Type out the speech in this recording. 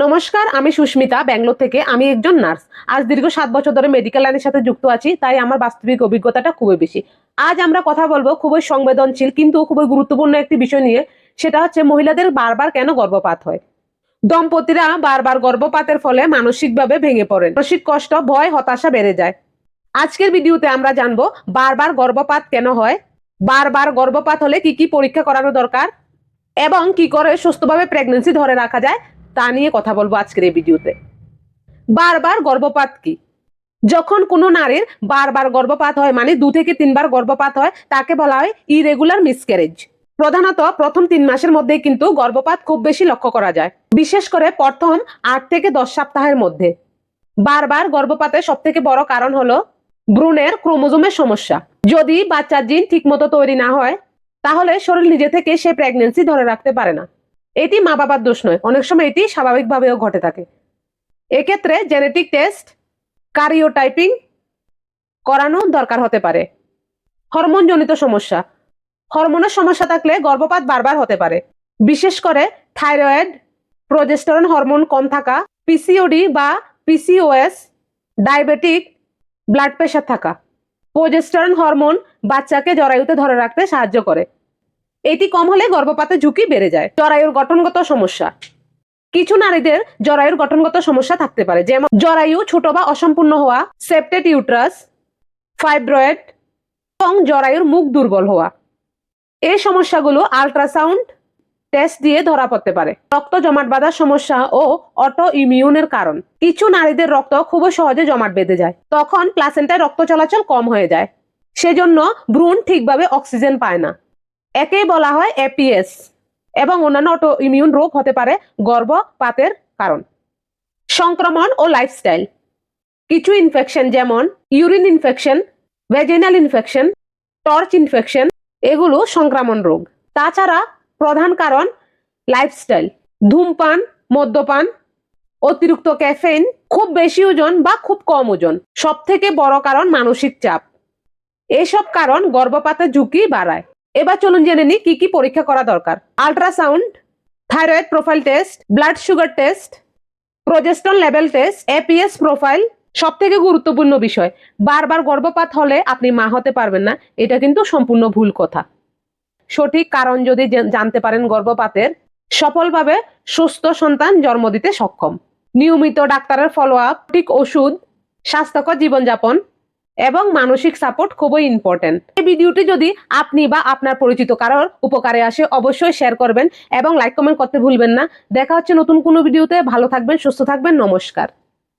নমস্কার, আমি সুস্মিতা, ব্যাঙ্গালোর থেকে। আমি একজন নার্স। আজ দীর্ঘ 7 বছর ধরে মেডিকেল লাইনের সাথে যুক্ত আছি, তাই আমার বাস্তবিক অভিজ্ঞতাটা খুবই বেশি। আজ আমরা কথা বলবো খুবই সংবেদনশীল কিন্তু খুবই গুরুত্বপূর্ণ একটি বিষয় নিয়ে। সেটা হচ্ছে মহিলাদের বারবার কেন গর্ভপাত হয়। দম্পতিরা বারবার গর্ভপাতের ফলে মানসিকভাবে ভেঙে পড়েন, মানসিক কষ্ট, ভয়, হতাশা বেড়ে যায়। আজকের ভিডিওতে আমরা জানবো বারবার গর্ভপাত কেন হয়, বারবার গর্ভপাত হলে কি কি পরীক্ষা করানো দরকার এবং কি করে সুস্থভাবে প্রেগন্যান্সি ধরে রাখা যায় তা নিয়ে কথা বলবো আজকের এই ভিডিওতে। বারবার গর্ভপাত কি? যখন কোনো নারীর বারবার গর্ভপাত হয়, মানে 2 থেকে 3 বার গর্ভপাত হয়, তাকে বলা হয় ইরেগুলার মিসক্যারেজ। প্রধানত প্রথম 3 মাসের মধ্যে কিন্তু গর্ভপাত খুব বেশি লক্ষ্য করা যায়, বিশেষ করে প্রথম 8 থেকে 10 সপ্তাহের মধ্যে। বারবার গর্ভপাতের সব থেকে বড় কারণ হলো ভ্রূণের ক্রোমোজোমের সমস্যা। যদি বাচ্চার জিন ঠিকমতো তৈরি না হয়, তাহলে শরীর নিজে থেকে সে প্রেগন্যান্সি ধরে রাখতে পারে না। এটি মা বাবার দোষ নয়, অনেক সময় এটি স্বাভাবিকভাবেও ঘটে থাকে। এক্ষেত্রে জেনেটিক টেস্ট, কারিওটাইপিং করানো দরকার হতে পারে। হরমোনজনিত সমস্যা, হরমোনের সমস্যা থাকলে গর্ভপাত বারবার হতে পারে, বিশেষ করে থাইরয়েড, প্রোজেস্টেরন হরমোন কম থাকা, পিসিওডি বা পিসিওএস, ডায়াবেটিক, ব্লাড প্রেশার থাকা। প্রোজেস্টেরন হরমোন বাচ্চাকে জরায়ুতে ধরে রাখতে সাহায্য করে। এটি কম হলে গর্ভপাতের ঝুঁকি বেড়ে যায়। জরায়ুর গঠনগত সমস্যা, কিছু নারীদের জরায়ুর গঠনগত সমস্যা থাকতে পারে, যেমন জরায়ু ছোট বা অসম্পূর্ণ হওয়া, সেপ্টেড ইউট্রাস, ফাইব্রয়েড এবং জরায়ুর মুখ দুর্বল হওয়া। এই সমস্যাগুলো আল্ট্রাসাউন্ড টেস্ট দিয়ে ধরা পড়তে পারে। রক্ত জমাট বাঁধার সমস্যা ও অটো ইমিউনের কারণ, কিছু নারীদের রক্ত খুব সহজে জমাট বেঁধে যায়, তখন প্লাসেন্টায় রক্ত চলাচল কম হয়ে যায়, সেজন্য ভ্রূণ ঠিকভাবে অক্সিজেন পায় না। একেই বলা হয় এপিএস। এবং অন্যান্য অটো ইমিউন রোগ হতে পারে গর্ভপাতের কারণ। সংক্রমণ ও লাইফস্টাইল, কিছু ইনফেকশন যেমন urine infection, vaginal infection, torch infection, এগুলো সংক্রমণ রোগ। তাছাড়া প্রধান কারণ লাইফস্টাইল, ধূমপান, মদ্যপান, অতিরিক্ত ক্যাফেইন, খুব বেশি ওজন বা খুব কম ওজন। সব থেকে বড় কারণ মানসিক চাপ। এইসব কারণ গর্ভপাতের ঝুঁকি বাড়ায়। এবার চলুন জেনে নিই কি কি পরীক্ষা করা দরকার। Ultrasound, thyroid profile test, blood sugar test, progesterone level taste, APS profile. সব থেকে গুরুত্বপূর্ণ বিষয়, বারবার গর্ভপাত হলে আপনি মা হতে পারবেন না, এটা কিন্তু সম্পূর্ণ ভুল কথা। সঠিক কারণ যদি জানতে পারেন গর্ভপাতের, সফলভাবে সুস্থ সন্তান জন্ম দিতে সক্ষম। নিয়মিত ডাক্তারের ফলো আপ, ঠিক ওষুধ, স্বাস্থ্যকর জীবনযাপন এবং মানসিক সাপোর্ট খুবই ইম্পর্টেন্ট। এই ভিডিওটি যদি আপনি বা আপনার পরিচিত কারোর উপকারে আসে, অবশ্যই শেয়ার করবেন এবং লাইক কমেন্ট করতে ভুলবেন না। দেখা হচ্ছে নতুন কোনো ভিডিওতে। ভালো থাকবেন, সুস্থ থাকবেন। নমস্কার।